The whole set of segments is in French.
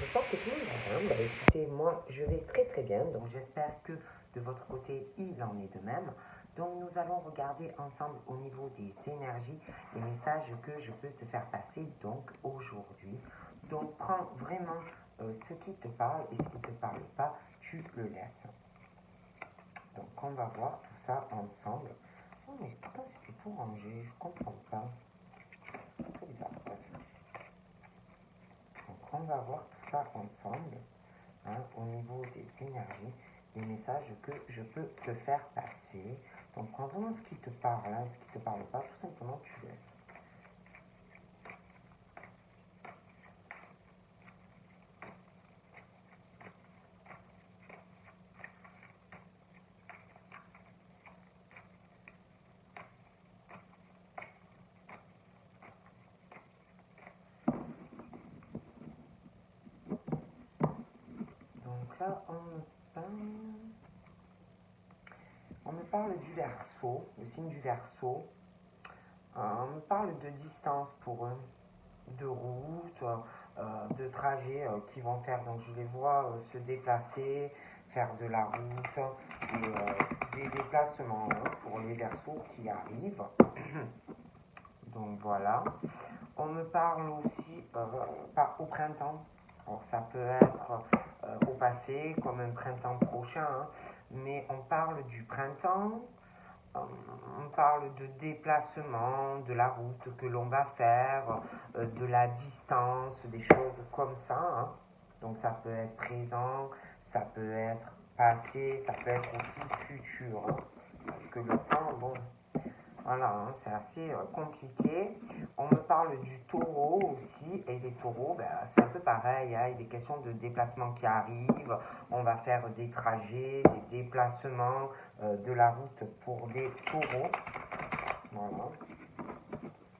j'espère que tout le monde va bien. Bah, écoutez, moi, je vais très très bien. Donc, j'espère que de votre côté, il en est de même. Donc, nous allons regarder ensemble au niveau des énergies les messages que je peux te faire passer donc aujourd'hui. Donc, prends vraiment ce qui te parle et ce qui ne te parle pas, tu le laisses. Donc, on va voir tout ça ensemble. Oh, mais pourquoi c'était tout rangé? Je comprends pas. C'est trop bizarre. Bref. Donc, on va voir tout ça ensemble. Au niveau des énergies, les messages que je peux te faire passer. Donc, prends vraiment ce qui te parle, ce qui ne te parle pas, tout simplement, tu laisses. Donc là, on me parle du Verseau, le signe du Verseau. On me parle de distance pour eux, de route, de trajets qu'ils vont faire. Donc je les vois se déplacer, faire de la route, et des déplacements pour les Verseaux qui arrivent. Donc voilà. On me parle aussi au printemps. Alors ça peut être au passé comme un printemps prochain, mais on parle du printemps. On parle de déplacement, de la route que l'on va faire, de la distance, des choses comme ça. Donc ça peut être présent, ça peut être passé, ça peut être aussi futur. Parce que le temps, bon, voilà, c'est assez compliqué. On me parle du taureau aussi, et les taureaux, c'est un peu pareil, il y a des questions de déplacement qui arrivent, on va faire des trajets, des déplacements, de la route pour des taureaux. Voilà,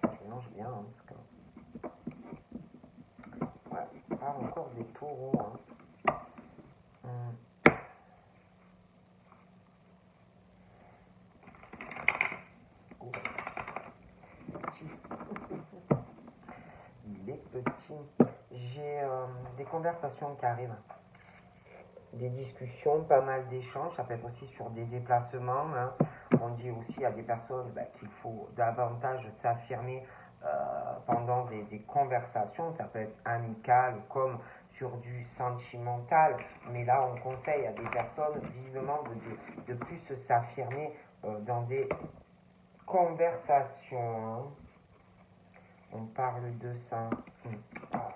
je mélange bien, parce que, ouais, on parle encore des taureaux. Oh, il est petit. J'ai des conversations qui arrivent. Des discussions, pas mal d'échanges, ça peut être aussi sur des déplacements. On dit aussi à des personnes qu'il faut davantage s'affirmer pendant des conversations, ça peut être amical comme sur du sentimental, mais là on conseille à des personnes vivement de plus s'affirmer dans des conversations. On parle de ça. Ah,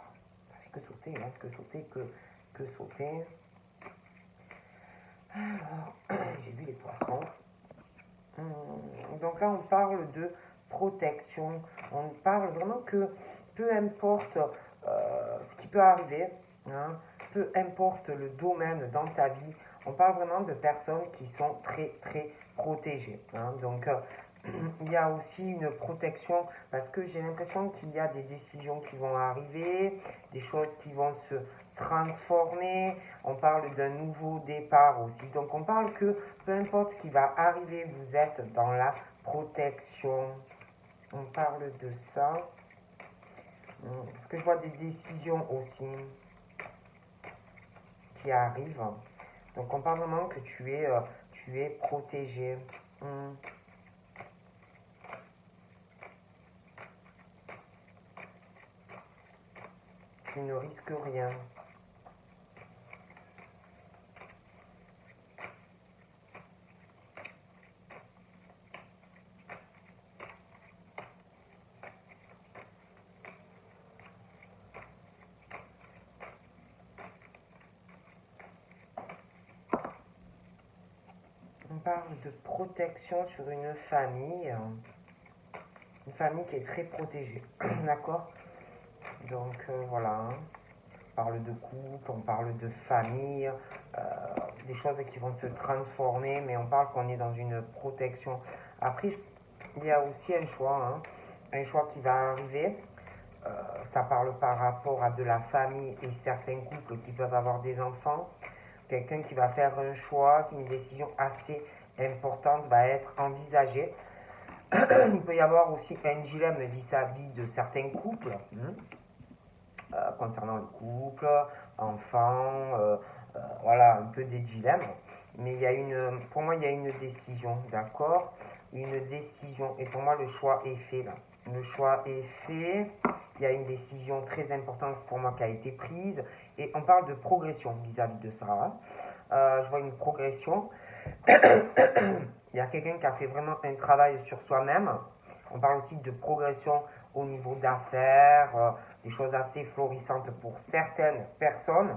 ça fait que sauter, que sauter. Alors, j'ai vu les poissons. Donc là, on parle de protection. On parle vraiment que peu importe ce qui peut arriver, peu importe le domaine dans ta vie, on parle vraiment de personnes qui sont très, très protégées. Donc, il y a aussi une protection parce que j'ai l'impression qu'il y a des décisions qui vont arriver, des choses qui vont se transformer. On parle d'un nouveau départ aussi. Donc on parle que peu importe ce qui va arriver, vous êtes dans la protection. On parle de ça. Parce que je vois des décisions aussi qui arrivent. Donc on parle vraiment que tu es protégé. Tu ne risques rien. On parle de protection sur une famille qui est très protégée. D'accord? Donc voilà. On parle de couple, on parle de famille, des choses qui vont se transformer, mais on parle qu'on est dans une protection. Après, il y a aussi un choix qui va arriver. Ça parle par rapport à de la famille et certains couples qui peuvent avoir des enfants. Quelqu'un qui va faire un choix, une décision assez importante va être envisagée. Il peut y avoir aussi un dilemme vis-à-vis de certains couples. concernant le couple, enfants, voilà, un peu des dilemmes. Mais pour moi, il y a une décision, d'accord? Une décision. Et pour moi, le choix est fait là. Le choix est fait. Il y a une décision très importante pour moi qui a été prise. Et on parle de progression vis-à-vis de ça, hein. Je vois une progression. Il y a quelqu'un qui a fait vraiment un travail sur soi-même. On parle aussi de progression au niveau d'affaires, des choses assez florissantes pour certaines personnes.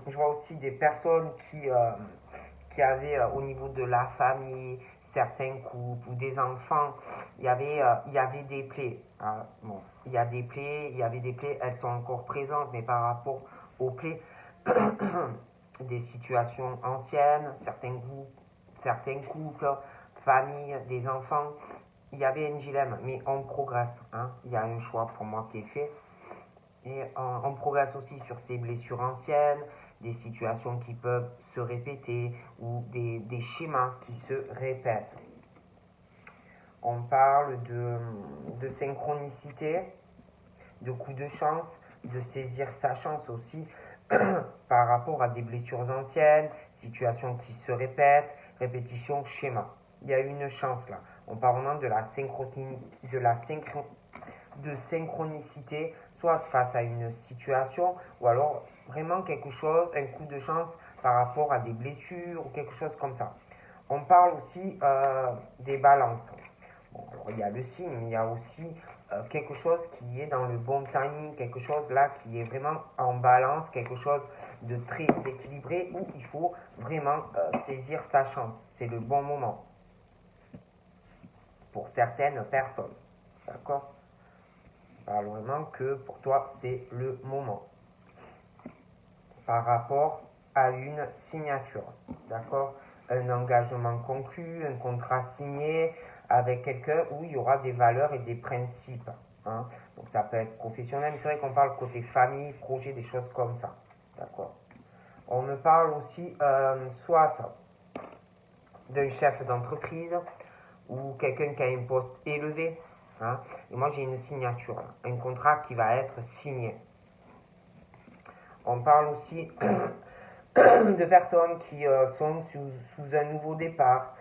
Je vois aussi des personnes qui avaient au niveau de la famille, certains couples ou des enfants, il y avait des plaies. Ah, bon, il y a des plaies, il y avait des plaies, elles sont encore présentes, mais par rapport aux plaies, des situations anciennes, certains couples, familles, des enfants, il y avait un dilemme, mais on progresse, hein. Il y a un choix pour moi qui est fait. Et on progresse aussi sur ces blessures anciennes, des situations qui peuvent se répéter ou des schémas qui se répètent. On parle de synchronicité, de coup de chance, de saisir sa chance aussi par rapport à des blessures anciennes, situations qui se répètent, répétition, schéma. Il y a une chance là. On parle vraiment de synchronicité, soit face à une situation, ou alors vraiment quelque chose, un coup de chance par rapport à des blessures ou quelque chose comme ça. On parle aussi des balances. Bon, alors il y a le signe, mais il y a aussi quelque chose qui est dans le bon timing, quelque chose là qui est vraiment en balance, quelque chose de très équilibré où il faut vraiment saisir sa chance. C'est le bon moment pour certaines personnes. D'accord? Parle vraiment que pour toi c'est le moment par rapport à une signature, d'accord? Un engagement conclu, un contrat signé avec quelqu'un où il y aura des valeurs et des principes, hein. Donc ça peut être professionnel, mais c'est vrai qu'on parle côté famille, projet, des choses comme ça, d'accord? On me parle aussi soit d'un chef d'entreprise ou quelqu'un qui a un poste élevé, hein. Et moi j'ai une signature, un contrat qui va être signé. On parle aussi de personnes qui sont sous un nouveau départ,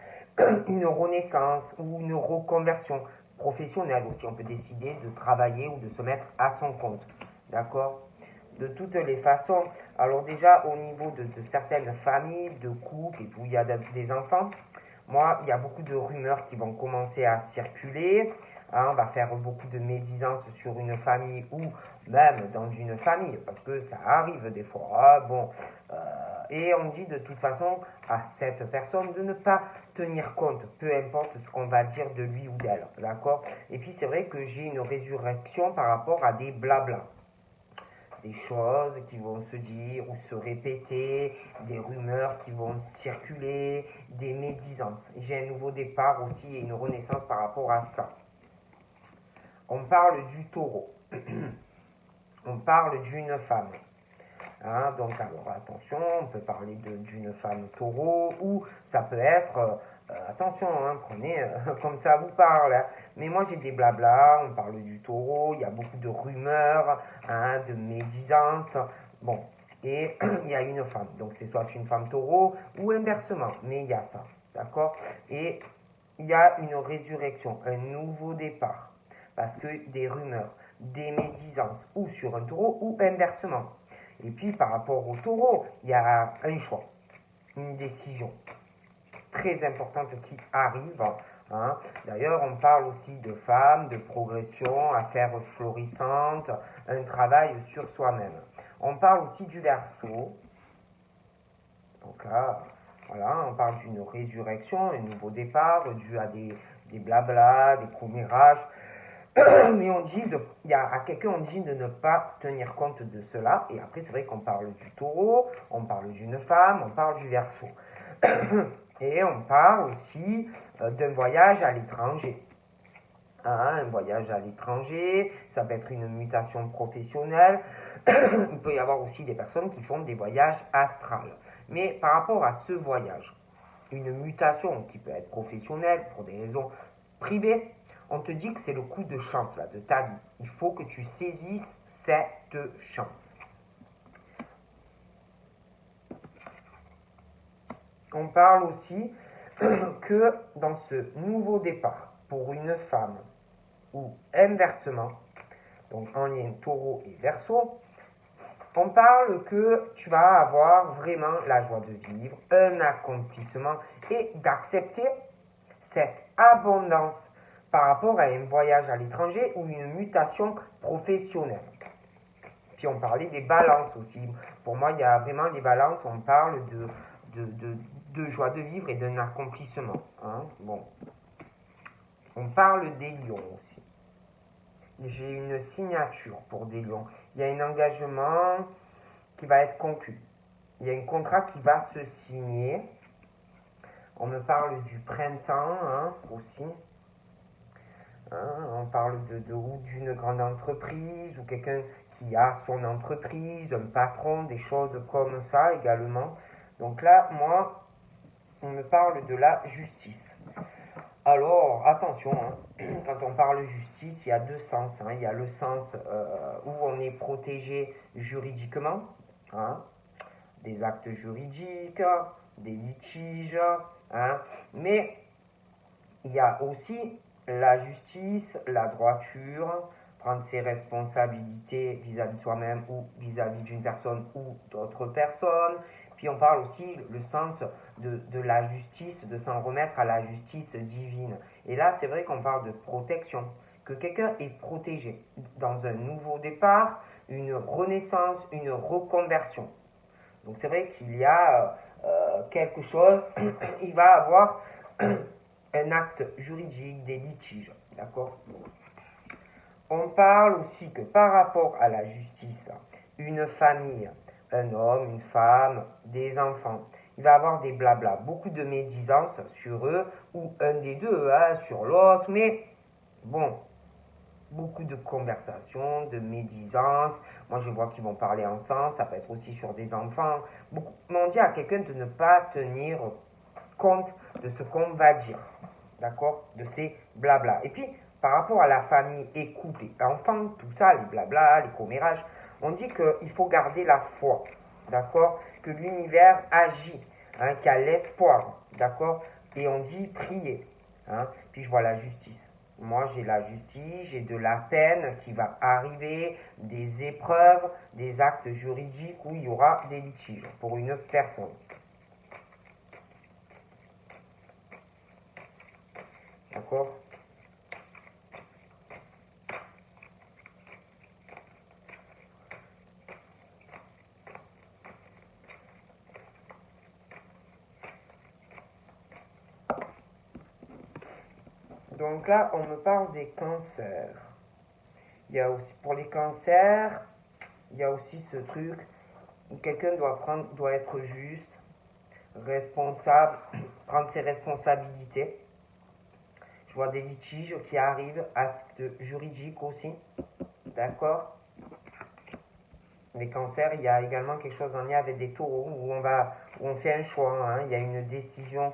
une renaissance ou une reconversion professionnelle aussi. On peut décider de travailler ou de se mettre à son compte. D'accord? De toutes les façons, alors déjà au niveau de certaines familles, de couples, et où il y a des enfants, moi, il y a beaucoup de rumeurs qui vont commencer à circuler. Hein, on va faire beaucoup de médisance sur une famille ou même dans une famille, parce que ça arrive des fois. Ah, bon, et on dit de toute façon à cette personne de ne pas tenir compte, peu importe ce qu'on va dire de lui ou d'elle. D'accord? Et puis c'est vrai que j'ai une résurrection par rapport à des blabla, des choses qui vont se dire ou se répéter, des rumeurs qui vont circuler, des médisances. J'ai un nouveau départ aussi et une renaissance par rapport à ça. On parle du taureau. On parle d'une femme. Hein, donc alors attention, on peut parler d'une femme taureau ou ça peut être, attention, hein, prenez comme ça vous parle. Hein. Mais moi j'ai des blabla, on parle du taureau, il y a beaucoup de rumeurs, hein, de médisance. Bon, et il y a une femme, donc c'est soit une femme taureau ou inversement, mais il y a ça, d'accord? Et il y a une résurrection, un nouveau départ, parce que des rumeurs, des médisances, ou sur un taureau ou inversement. Et puis par rapport au taureau, il y a un choix, une décision très importante qui arrive. Hein. D'ailleurs, on parle aussi de femmes, de progression, affaires florissantes, un travail sur soi-même. On parle aussi du Verseau. Donc là, voilà, on parle d'une résurrection, un nouveau départ dû à des blabla, des commérages. Mais on dit, à quelqu'un on dit de ne pas tenir compte de cela. Et après, c'est vrai qu'on parle du taureau, on parle d'une femme, on parle du Verseau. Et on parle aussi d'un voyage à l'étranger. Hein, un voyage à l'étranger, ça peut être une mutation professionnelle. Il peut y avoir aussi des personnes qui font des voyages astrales. Mais par rapport à ce voyage, une mutation qui peut être professionnelle pour des raisons privées, on te dit que c'est le coup de chance là, de ta vie. Il faut que tu saisisses cette chance. On parle aussi que dans ce nouveau départ, pour une femme, ou inversement, donc en lien taureau et verseau, on parle que tu vas avoir vraiment la joie de vivre, un accomplissement et d'accepter cette abondance par rapport à un voyage à l'étranger ou une mutation professionnelle. Puis on parlait des balances aussi. Pour moi, il y a vraiment les balances, on parle de joie de vivre et d'un accomplissement. Hein. Bon. On parle des lions aussi. J'ai une signature pour des lions. Il y a un engagement qui va être conclu. Il y a un contrat qui va se signer. On me parle du printemps aussi. On parle ou d'une grande entreprise ou quelqu'un qui a son entreprise, un patron, des choses comme ça également. Donc là, moi, on me parle de la justice. Alors, attention, quand on parle justice, il y a deux sens. Il y a le sens où on est protégé juridiquement, des actes juridiques, des litiges, mais il y a aussi la justice, la droiture, prendre ses responsabilités vis-à-vis de soi-même ou vis-à-vis d'une personne ou d'autres personnes. Puis on parle aussi le sens de la justice, de s'en remettre à la justice divine. Et là, c'est vrai qu'on parle de protection, que quelqu'un est protégé dans un nouveau départ, une renaissance, une reconversion. Donc c'est vrai qu'il y a quelque chose, il va avoir un acte juridique, des litiges, d'accord? On parle aussi que par rapport à la justice, une famille, un homme, une femme, des enfants, il va avoir des blabla, beaucoup de médisance sur eux, ou un des deux sur l'autre, mais bon, beaucoup de conversations, de médisance. Moi, je vois qu'ils vont parler ensemble, ça peut être aussi sur des enfants. Mais on dit à quelqu'un de ne pas tenir compte de ce qu'on va dire, d'accord, de ces blabla. Et puis, par rapport à la famille, écoutez, enfants, tout ça, les blabla, les commérages, on dit qu'il faut garder la foi, d'accord, que l'univers agit, qu'il y a l'espoir, d'accord, et on dit prier, puis je vois la justice. Moi, j'ai la justice, j'ai de la peine qui va arriver, des épreuves, des actes juridiques où il y aura des litiges pour une personne. D'accord? Donc là, on me parle des cancers. Il y a aussi, pour les cancers, il y a aussi ce truc où quelqu'un doit être juste, responsable, prendre ses responsabilités. Je vois des litiges qui arrivent, actes juridiques aussi, d'accord? Les cancers, il y a également quelque chose en lien avec des taureaux où on fait un choix, il y a une décision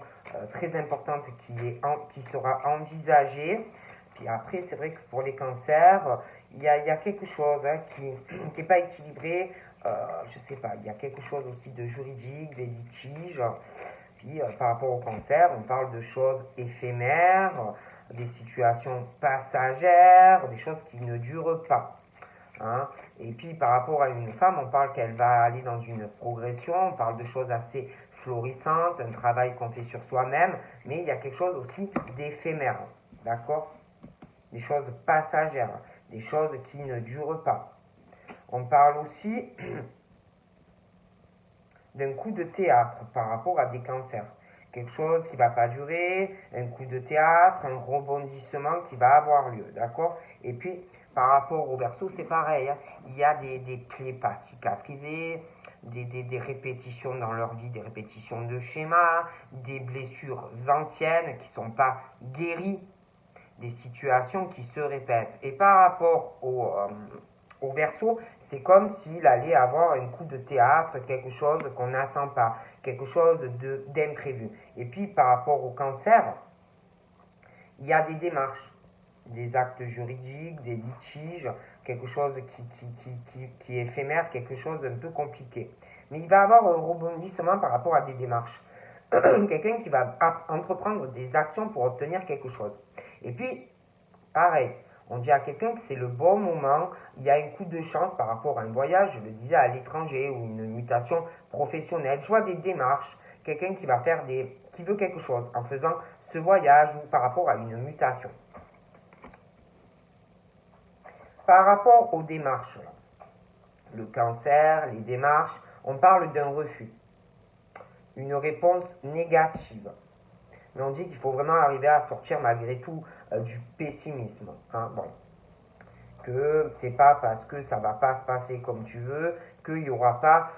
très importante qui sera envisagée. Puis après, c'est vrai que pour les cancers, il y a quelque chose qui n'est pas équilibré. Je sais pas, il y a quelque chose aussi de juridique, des litiges. Puis par rapport au cancer, on parle de choses éphémères, des situations passagères, des choses qui ne durent pas. Et puis par rapport à une femme, on parle qu'elle va aller dans une progression, on parle de choses assez florissantes, un travail qu'on fait sur soi-même, mais il y a quelque chose aussi d'éphémère, d'accord? Des choses passagères, des choses qui ne durent pas. On parle aussi d'un coup de théâtre par rapport à des cancers. Quelque chose qui ne va pas durer, un coup de théâtre, un rebondissement qui va avoir lieu, d'accord? Et puis, par rapport au Verseau, c'est pareil. Il y a des plaies pas cicatrisées, des répétitions dans leur vie, des répétitions de schémas, des blessures anciennes qui ne sont pas guéries, des situations qui se répètent. Et par rapport au Verseau, c'est comme s'il allait avoir un coup de théâtre, quelque chose qu'on n'attend pas, quelque chose d'imprévu. Et puis par rapport au cancer, il y a des démarches, des actes juridiques, des litiges, quelque chose qui est éphémère, quelque chose d'un peu compliqué. Mais il va avoir un rebondissement par rapport à des démarches. Quelqu'un qui va entreprendre des actions pour obtenir quelque chose. Et puis, pareil, on dit à quelqu'un que c'est le bon moment, il y a un coup de chance par rapport à un voyage, je le disais, à l'étranger ou une mutation professionnelle. Je vois des démarches, quelqu'un qui va qui veut quelque chose en faisant ce voyage ou par rapport à une mutation. Par rapport aux démarches, le cancer, les démarches, on parle d'un refus, une réponse négative. Mais on dit qu'il faut vraiment arriver à sortir malgré tout du pessimisme. Hein, bon. Que c'est pas parce que ça va pas se passer comme tu veux qu'il n'y aura pas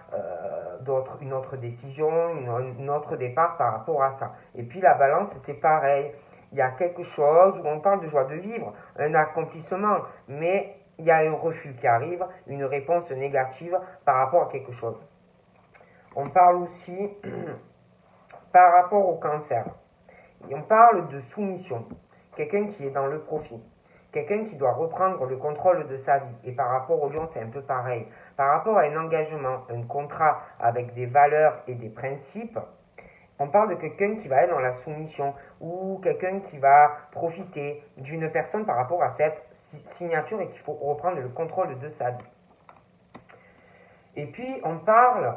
une autre décision, une autre départ par rapport à ça. Et puis la balance, c'est pareil. Il y a quelque chose où on parle de joie de vivre, un accomplissement, mais il y a un refus qui arrive, une réponse négative par rapport à quelque chose. On parle aussi par rapport au cancer. Et on parle de soumission, quelqu'un qui est dans le profit, quelqu'un qui doit reprendre le contrôle de sa vie. Et par rapport au lion, c'est un peu pareil. Par rapport à un engagement, un contrat avec des valeurs et des principes, on parle de quelqu'un qui va être dans la soumission ou quelqu'un qui va profiter d'une personne par rapport à cette signature et qu'il faut reprendre le contrôle de sa vie. Et puis, on parle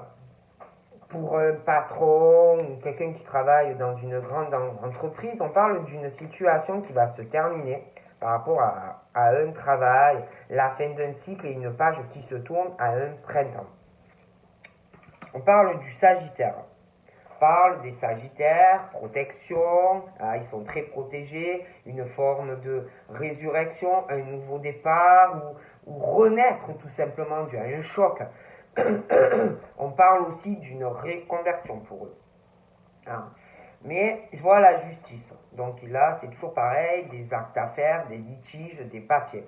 pour un patron ou quelqu'un qui travaille dans une grande entreprise, on parle d'une situation qui va se terminer par rapport à un travail, la fin d'un cycle et une page qui se tourne à un printemps. On parle du Sagittaire. On parle des Sagittaires, protection, ils sont très protégés, une forme de résurrection, un nouveau départ ou renaître tout simplement dû à un choc. On parle aussi d'une reconversion pour eux. Hein. Mais je vois la justice. Donc là, c'est toujours pareil, des actes à faire, des litiges, des papiers.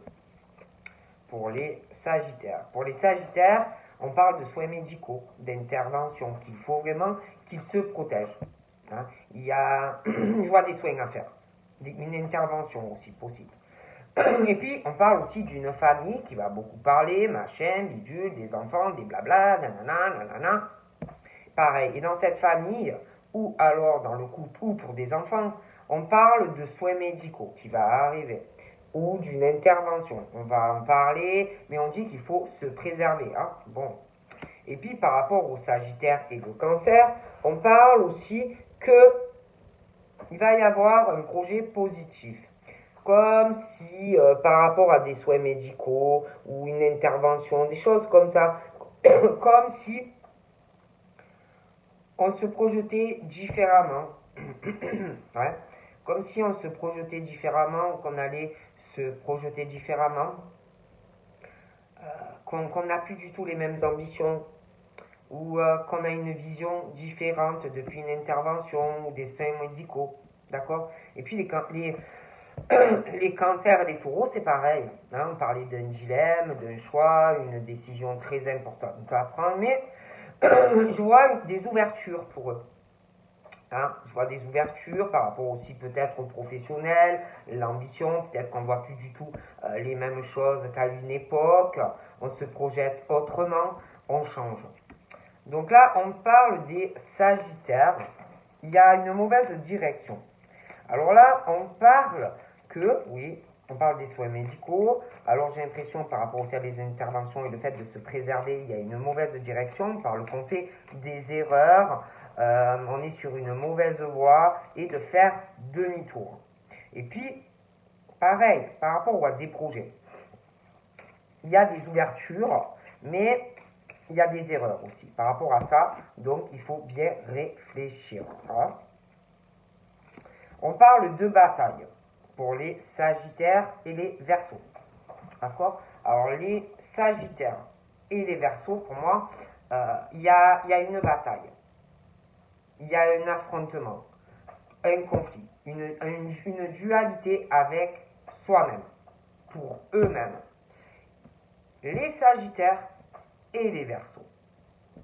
Pour les Sagittaires. Pour les Sagittaires, on parle de soins médicaux, d'intervention, qu'il faut vraiment qu'ils se protègent. Hein. Il y a, je vois des soins à faire, une intervention aussi possible. Et puis, on parle aussi d'une famille qui va beaucoup parler, machin, bidule, des enfants, des blabla, nanana, nanana. Pareil. Et dans cette famille, ou alors dans le couple, ou pour des enfants, on parle de soins médicaux qui va arriver, ou d'une intervention. On va en parler, mais on dit qu'il faut se préserver. Hein. Bon. Et puis, par rapport au Sagittaire et au Cancer, on parle aussi qu'il va y avoir un projet positif. Comme si, par rapport à des soins médicaux ou une intervention, des choses comme ça, comme si on se projetait différemment. Ouais. Comme si on se projetait différemment, ou qu'on allait se projeter différemment, qu'on n'a plus du tout les mêmes ambitions, ou qu'on a une vision différente depuis une intervention ou des soins médicaux. D'accord. Et puis les cancers et les taureaux, c'est pareil. Hein, on parlait d'un dilemme, d'un choix, une décision très importante à prendre, mais je vois des ouvertures pour eux. Hein, je vois des ouvertures par rapport aussi peut-être aux professionnels, l'ambition, peut-être qu'on ne voit plus du tout les mêmes choses qu'à une époque, on se projette autrement, on change. Donc là, on parle des Sagittaires, il y a une mauvaise direction. Alors là, on parle oui, on parle des soins médicaux. Alors j'ai l'impression par rapport aussi à des interventions et le fait de se préserver, il y a une mauvaise direction. Par le qu'on fait des erreurs, on est sur une mauvaise voie et de faire demi-tour. Et puis, pareil, par rapport à des projets, il y a des ouvertures, mais il y a des erreurs aussi par rapport à ça. Donc, il faut bien réfléchir. Hein. On parle de bataille pour les Sagittaires et les Verseaux. D'accord. Alors, les Sagittaires et les Verseaux, pour moi, il y a une bataille. Il y a un affrontement, un conflit, une dualité avec soi-même, pour eux-mêmes. Les Sagittaires et les Verseaux.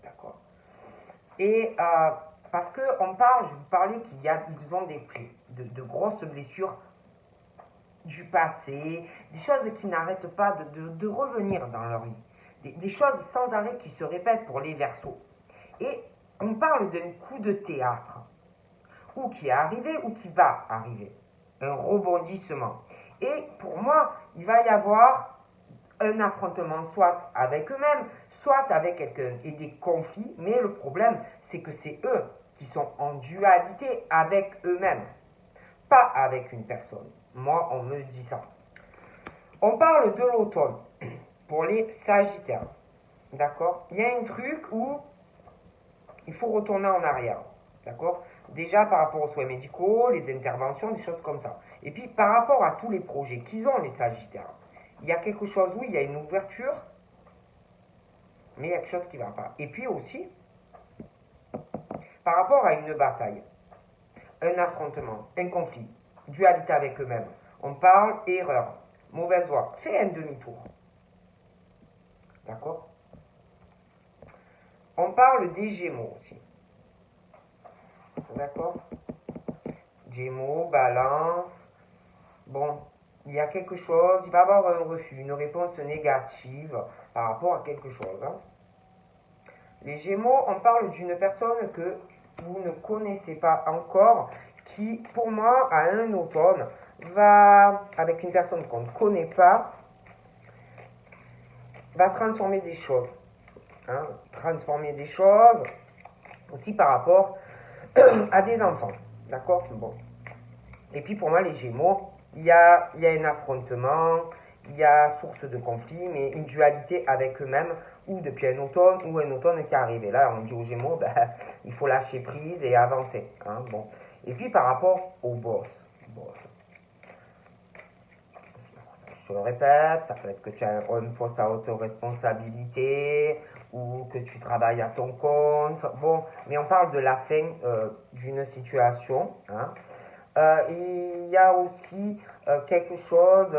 D'accord. Et parce qu'on parle, je vous parlais qu'ils ont de grosses blessures du passé, des choses qui n'arrêtent pas de revenir dans leur vie, des choses sans arrêt qui se répètent pour les Verseaux. Et on parle d'un coup de théâtre, ou qui est arrivé ou qui va arriver, un rebondissement. Et pour moi, il va y avoir un affrontement soit avec eux-mêmes, soit avec quelqu'un, et des conflits, mais le problème, c'est que c'est eux qui sont en dualité avec eux-mêmes, pas avec une personne. Moi, on me dit ça. On parle de l'automne pour les Sagittaires. D'accord? Il y a un truc où il faut retourner en arrière. D'accord? Déjà par rapport aux soins médicaux, les interventions, des choses comme ça. Et puis par rapport à tous les projets qu'ils ont, les Sagittaires, il y a quelque chose, oui, il y a une ouverture, mais il y a quelque chose qui ne va pas. Et puis aussi, par rapport à une bataille, un affrontement, un conflit, dualité avec eux-mêmes, on parle erreur, mauvaise voie, fais un demi-tour. D'accord? On parle des Gémeaux aussi. D'accord? Gémeaux, Balance. Bon, il y a quelque chose, il va y avoir un refus, une réponse négative par rapport à quelque chose. Hein. Les Gémeaux, on parle d'une personne que vous ne connaissez pas encore, qui, pour moi, à un automne, va, avec une personne qu'on ne connaît pas, va transformer des choses. Hein, transformer des choses aussi par rapport à des enfants. D'accord? Bon. Et puis pour moi, les Gémeaux, il y a un affrontement, il y a source de conflit, mais une dualité avec eux-mêmes, ou depuis un automne qui est arrivé. Là, on dit aux Gémeaux, ben, il faut lâcher prise et avancer. Hein, bon. Et puis par rapport au boss. Je te le répète, ça peut être que tu as un poste à haute responsabilité ou que tu travailles à ton compte. Bon, mais on parle de la fin d'une situation. Hein. Il y a aussi quelque chose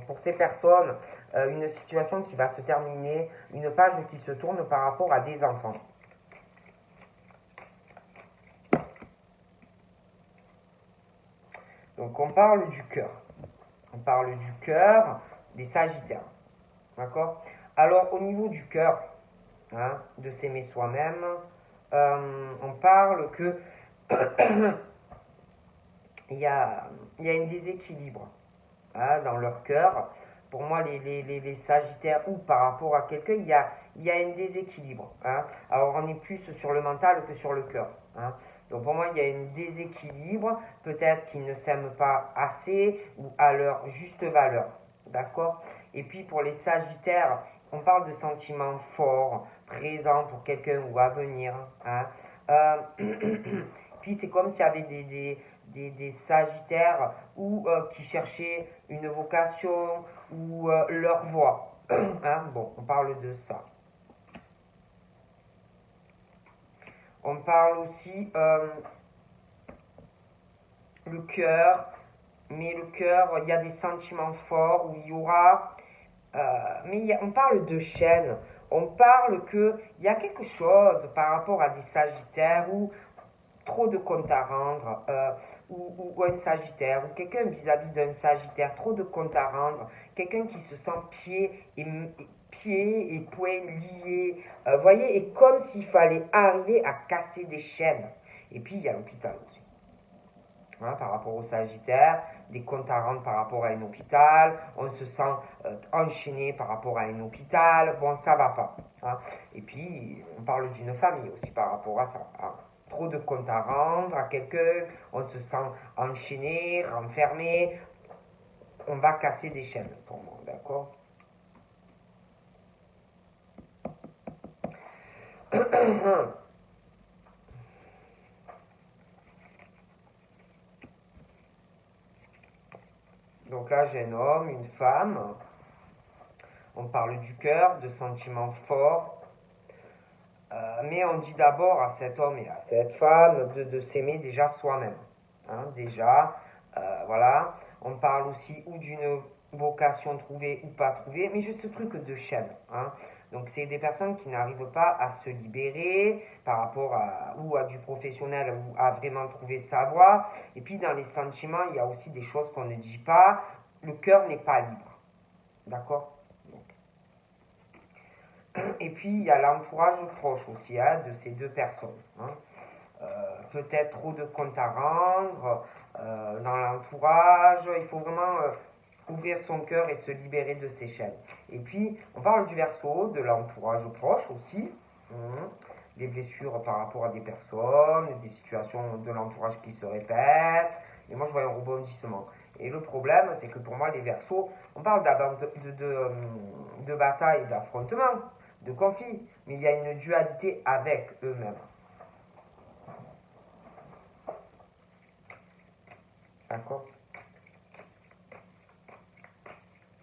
pour ces personnes, une situation qui va se terminer, une page qui se tourne par rapport à des enfants. Donc on parle du cœur. On parle du cœur des Sagittaires. D'accord? Alors au niveau du cœur, hein, de s'aimer soi-même, on parle que il y a un déséquilibre hein, dans leur cœur. Pour moi, les Sagittaires, ou par rapport à quelqu'un, il y a un déséquilibre. Hein. Alors, on est plus sur le mental que sur le cœur. Hein. Donc, pour moi, il y a un déséquilibre. Peut-être qu'ils ne s'aiment pas assez ou à leur juste valeur. D'accord? Et puis, pour les Sagittaires, on parle de sentiments forts, présents pour quelqu'un ou à venir. Hein. Puis, c'est comme s'il y avait des Sagittaires ou qui cherchaient une vocation ou leur voix. Hein, bon, on parle de ça. On parle aussi le cœur, mais le cœur, il y a des sentiments forts où il y aura, on parle de chaîne. On parle qu'il y a quelque chose par rapport à des Sagittaires où trop de comptes à rendre, ou un Sagittaire, ou quelqu'un vis-à-vis d'un Sagittaire, trop de comptes à rendre, quelqu'un qui se sent pieds et poings liés, voyez, et comme s'il fallait arriver à casser des chaînes. Et puis il y a l'hôpital aussi. Hein, par rapport au Sagittaire, des comptes à rendre par rapport à un hôpital, on se sent enchaîné par rapport à un hôpital, bon ça va pas. Hein. Et puis on parle d'une famille aussi par rapport à ça. Hein. Trop de comptes à rendre à quelqu'un, on se sent enchaîné, renfermé, on va casser des chaînes pour moi, d'accord? Donc là, j'ai un homme, une femme. On parle du cœur, de sentiments forts. Mais on dit d'abord à cet homme et à cette femme de s'aimer déjà soi-même. Hein, déjà, voilà. On parle aussi ou d'une vocation trouvée ou pas trouvée, mais juste ce truc de chaîne. Hein. Donc c'est des personnes qui n'arrivent pas à se libérer par rapport à ou à du professionnel ou à vraiment trouver sa voie. Et puis dans les sentiments, il y a aussi des choses qu'on ne dit pas. le cœur n'est pas libre. D'accord? Et puis, il y a l'entourage proche aussi hein, de ces deux personnes. Hein. Peut-être trop de comptes à rendre dans l'entourage. Il faut vraiment ouvrir son cœur et se libérer de ses chaînes. Et puis, on parle du Verseau, de l'entourage proche aussi. Des blessures par rapport à des personnes, des situations de l'entourage qui se répètent. Et moi, je vois un rebondissement. Et le problème, c'est que pour moi, les Verseaux, on parle de bataille, d'affrontement, de conflit, mais il y a une dualité avec eux-mêmes. D'accord?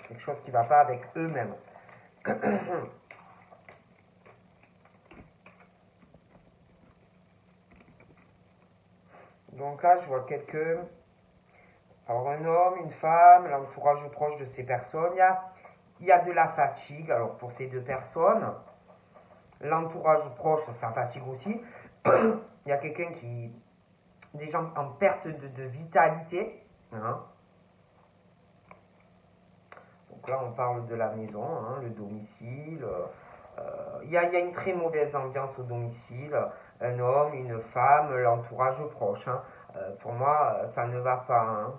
Quelque chose qui ne va pas avec eux-mêmes. Donc là, je vois alors un homme, une femme, l'entourage proche de ces personnes. Il y a de la fatigue, alors pour ces deux personnes. L'entourage proche, ça fatigue aussi. Il y a quelqu'un des gens en perte de vitalité. Hein. Donc là, on parle de la maison, hein, le domicile. Il y a une très mauvaise ambiance au domicile. Un homme, une femme, l'entourage proche. Hein. Pour moi, ça ne va pas. Hein.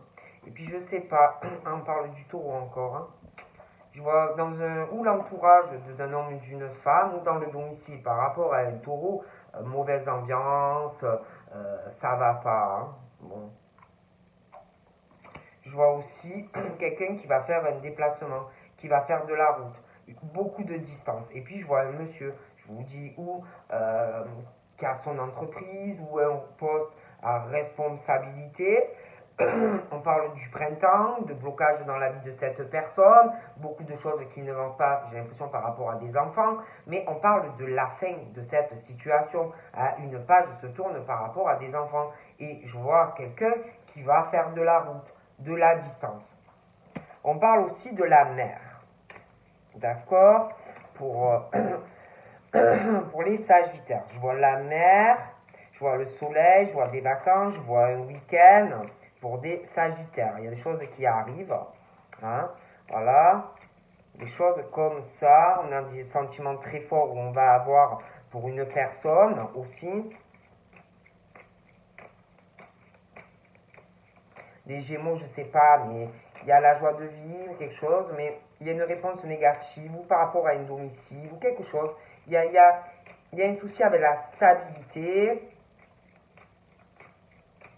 Et puis, je sais pas, on parle du taureau encore. Hein. Je vois ou l'entourage d'un homme ou d'une femme, ou dans le domicile, par rapport à un taureau, mauvaise ambiance, ça va pas. Hein. Bon. Je vois aussi quelqu'un qui va faire un déplacement, qui va faire de la route, beaucoup de distance. Et puis je vois un monsieur, je vous dis qui a son entreprise ou un poste à responsabilité. On parle du printemps, de blocage dans la vie de cette personne, beaucoup de choses qui ne vont pas, j'ai l'impression, par rapport à des enfants, mais on parle de la fin de cette situation. Une page se tourne par rapport à des enfants. Et je vois quelqu'un qui va faire de la route, de la distance. On parle aussi de la mer. D'accord? Pour les Sagittaires. Je vois la mer, je vois le soleil, je vois des vacances, je vois un week-end pour des Sagittaires. Il y a des choses qui arrivent. Hein? Voilà. Des choses comme ça. On a des sentiments très forts où on va avoir pour une personne aussi. Les Gémeaux, je ne sais pas, mais il y a la joie de vivre, quelque chose, mais il y a une réponse négative ou par rapport à une domicile ou quelque chose. Il y a un souci avec la stabilité.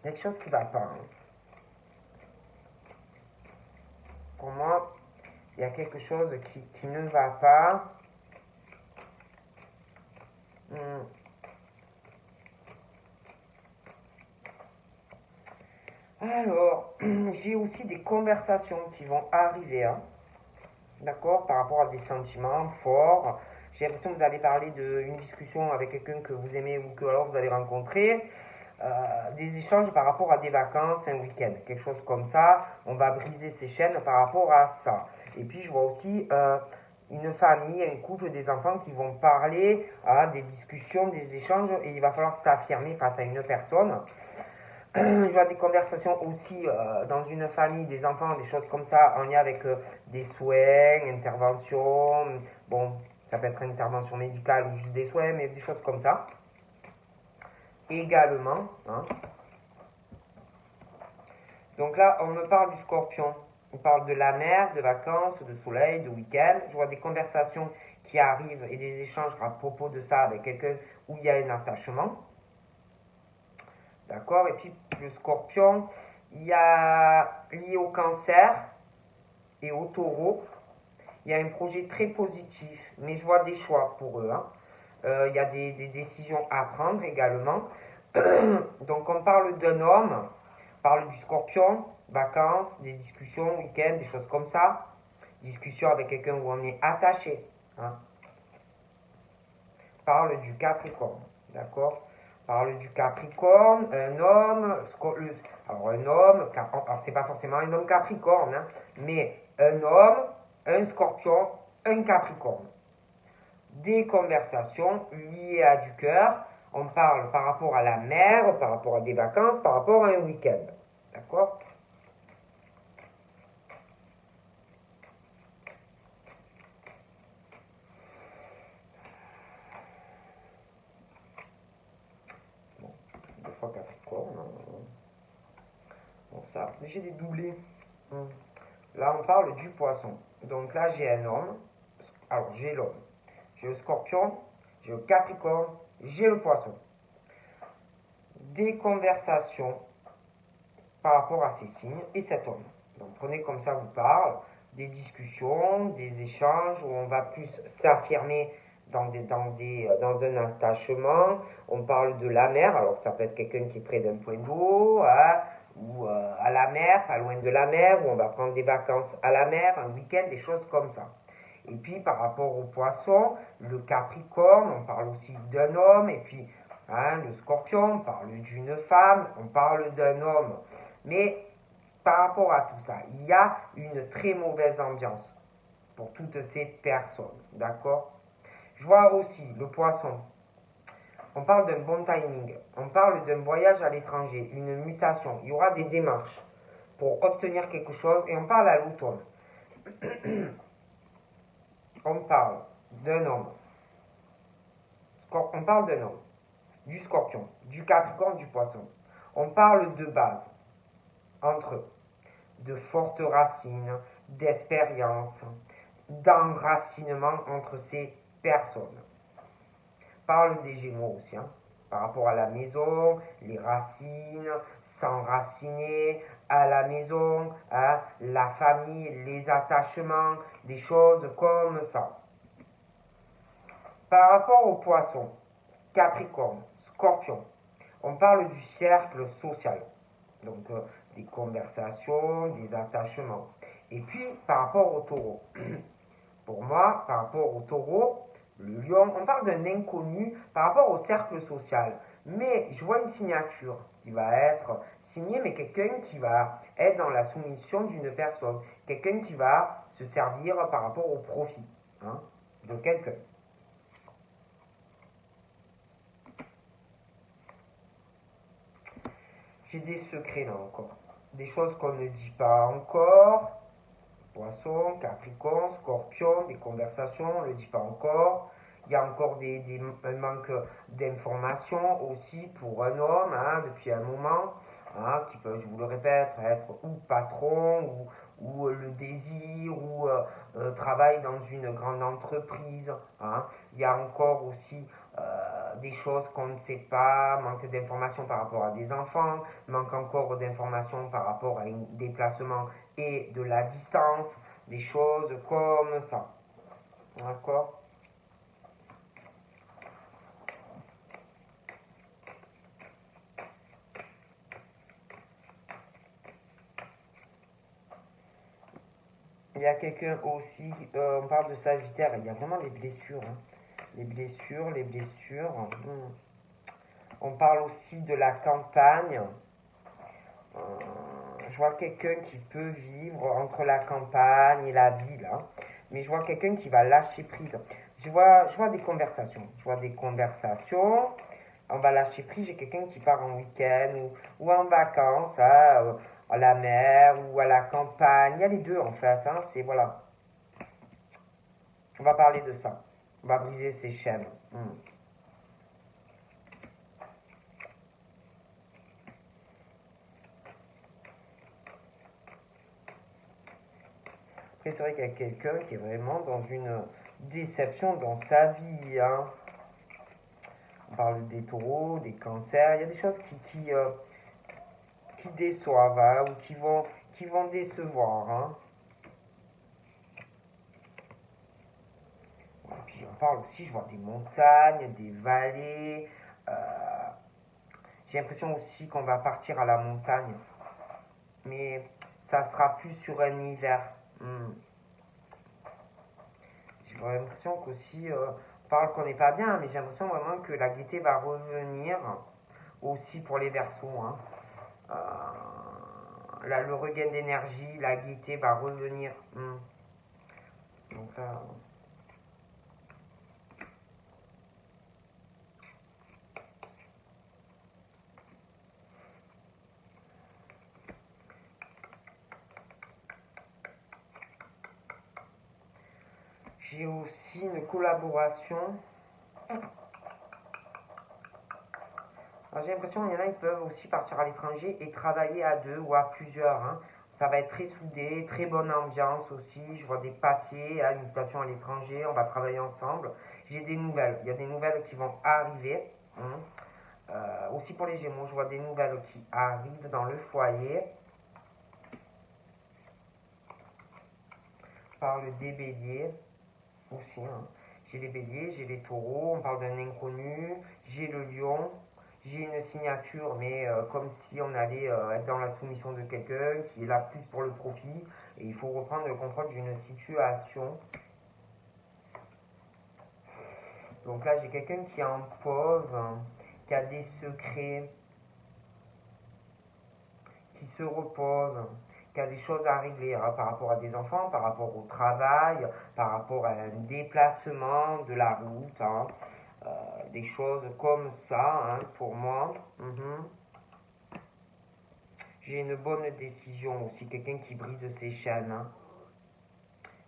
Il y a quelque chose qui ne va pas. Hein. Pour moi, il y a quelque chose qui ne va pas. Alors, j'ai aussi des conversations qui vont arriver. Hein. D'accord? Par rapport à des sentiments forts. J'ai l'impression que vous allez parler d'une discussion avec quelqu'un que vous aimez ou que alors vous allez rencontrer. Des échanges par rapport à des vacances, un week-end, quelque chose comme ça. On va briser ses chaînes par rapport à ça. Et puis je vois aussi une famille, un couple, des enfants qui vont parler à des discussions, des échanges, et il va falloir s'affirmer face à une personne. Je vois des conversations aussi dans une famille, des enfants, des choses comme ça, en lien avec des soins, interventions. Bon, ça peut être une intervention médicale ou juste des soins, mais des choses comme ça. Également. Hein. Donc là, on me parle du scorpion. On parle de la mer, de vacances, de soleil, de week-end. Je vois des conversations qui arrivent et des échanges à propos de ça avec quelqu'un où il y a un attachement. D'accord? Et puis le scorpion, il y a lié au cancer et au taureau. Il y a un projet très positif, mais je vois des choix pour eux. Hein. Il y a des décisions à prendre également. Donc on parle d'un homme, on parle du scorpion, vacances, des discussions, week-end, des choses comme ça. Discussion avec quelqu'un où on est attaché. Hein. On parle du capricorne, d'accord? On parle du capricorne, un homme, alors c'est pas forcément un homme capricorne, hein, mais un homme, un scorpion, un capricorne. Des conversations liées à du cœur. On parle par rapport à la mer, par rapport à des vacances, par rapport à un week-end. D'accord? j'ai des doublés. Là, on parle du poisson. Donc là, j'ai un homme. Alors, j'ai l'homme. J'ai le scorpion. J'ai le capricorne. J'ai le poisson. Des conversations par rapport à ces signes et cet homme. Donc, prenez comme ça vous parle. Des discussions, des échanges où on va plus s'affirmer dans un attachement. On parle de la mer. Alors, ça peut être quelqu'un qui est près d'un point d'eau, hein, ou à la mer, pas loin de la mer, où on va prendre des vacances à la mer, un week-end, des choses comme ça. Et puis par rapport au poisson, le capricorne, on parle aussi d'un homme, et puis hein, le scorpion, on parle d'une femme, on parle d'un homme. Mais par rapport à tout ça, il y a une très mauvaise ambiance pour toutes ces personnes, d'accord? Je vois aussi le poisson. On parle d'un bon timing, on parle d'un voyage à l'étranger, une mutation, il y aura des démarches pour obtenir quelque chose et on parle à l'automne. On parle d'un homme. On parle d'un homme, du scorpion, du capricorne, du poisson. On parle de base, entre eux, de fortes racines, d'expérience, d'enracinement entre ces personnes. Parle des Gémeaux aussi, hein, par rapport à la maison, les racines, s'enraciner à la maison, hein, la famille, les attachements, des choses comme ça. Par rapport au poisson, capricorne, scorpion, on parle du cercle social, donc des conversations, des attachements. Et puis par rapport au taureau, pour moi, par rapport au taureau, le lion, on parle d'un inconnu par rapport au cercle social. Mais je vois une signature qui va être signée, mais quelqu'un qui va être dans la soumission d'une personne. Quelqu'un qui va se servir par rapport au profit, hein, de quelqu'un. J'ai des secrets là encore. Des choses qu'on ne dit pas encore. Poisson, Capricorne, Scorpion, des conversations, on ne le dit pas encore. Il y a encore un manque d'informations aussi pour un homme, hein, depuis un moment, hein, qui peut, je vous le répète, être ou patron, ou le désir, ou travaille dans une grande entreprise. Hein. Il y a encore aussi des choses qu'on ne sait pas, manque d'informations par rapport à des enfants, manque encore d'informations par rapport à un déplacement et de la distance, des choses comme ça. D'accord? Il y a quelqu'un aussi, on parle de Sagittaire, il y a vraiment les blessures. Hein. Les blessures, les blessures. On parle aussi de la campagne. Euh, je vois quelqu'un qui peut vivre entre la campagne et la ville. Hein. Mais je vois quelqu'un qui va lâcher prise. Je vois des conversations. Je vois des conversations. On va lâcher prise. J'ai quelqu'un qui part en week-end ou en vacances, hein, à la mer ou à la campagne. Il y a les deux en fait. Hein, c'est voilà. On va parler de ça. On va briser ces chaînes. Après, c'est vrai qu'il y a quelqu'un qui est vraiment dans une déception dans sa vie. Hein. On parle des taureaux, des cancers. Il y a des choses qui déçoivent, hein, ou qui vont décevoir. Hein. Et puis on parle aussi, je vois des montagnes, des vallées. J'ai l'impression aussi qu'on va partir à la montagne. Mais ça sera plus sur un hiver. J'ai l'impression qu'aussi, on parle qu'on n'est pas bien, mais j'ai l'impression vraiment que la gaieté va revenir aussi pour les Verseaux. Hein. Là, le regain d'énergie, la gaieté va revenir. Donc là, j'ai aussi une collaboration Alors, j'ai l'impression qu'il y en a, ils peuvent aussi partir à l'étranger et travailler à deux ou à plusieurs. Hein. Ça va être très soudé, très bonne ambiance aussi. Je vois des papiers à une station à l'étranger, on va travailler ensemble. J'ai des nouvelles, il y a des nouvelles qui vont arriver. Hein. Aussi pour les Gémeaux, je vois des nouvelles qui arrivent dans le foyer. Je parle des béliers aussi. Hein. J'ai les béliers, j'ai les taureaux, on parle d'un inconnu, j'ai le lion, j'ai une signature, mais comme si on allait être dans la soumission de quelqu'un qui est là plus pour le profit, et il faut reprendre le contrôle d'une situation. Donc là, j'ai quelqu'un qui est en pause, hein, qui a des secrets, qui se repose, qui a des choses à régler hein, par rapport à des enfants, par rapport au travail, par rapport à un déplacement de la route, hein, des choses comme ça hein, pour moi. J'ai une bonne décision aussi, quelqu'un qui brise ses chaînes. Hein,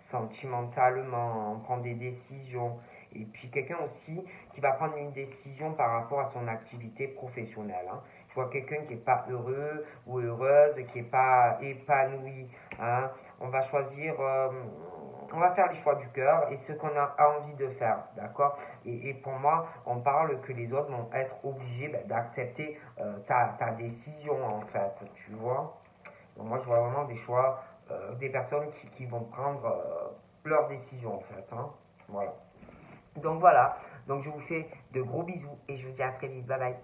sentimentalement, on prend des décisions. Et puis quelqu'un aussi qui va prendre une décision par rapport à son activité professionnelle. Hein. Je vois quelqu'un qui n'est pas heureux ou heureuse, qui n'est pas épanoui. Hein. On va choisir, on va faire les choix du cœur et ce qu'on a envie de faire, d'accord et pour moi, on parle que les autres vont être obligés d'accepter ta décision en fait, tu vois. Donc moi, je vois vraiment des choix, des personnes qui vont prendre leurs décisions en fait. Hein. Voilà. Donc voilà. Donc je vous fais de gros bisous et je vous dis à très vite. Bye bye.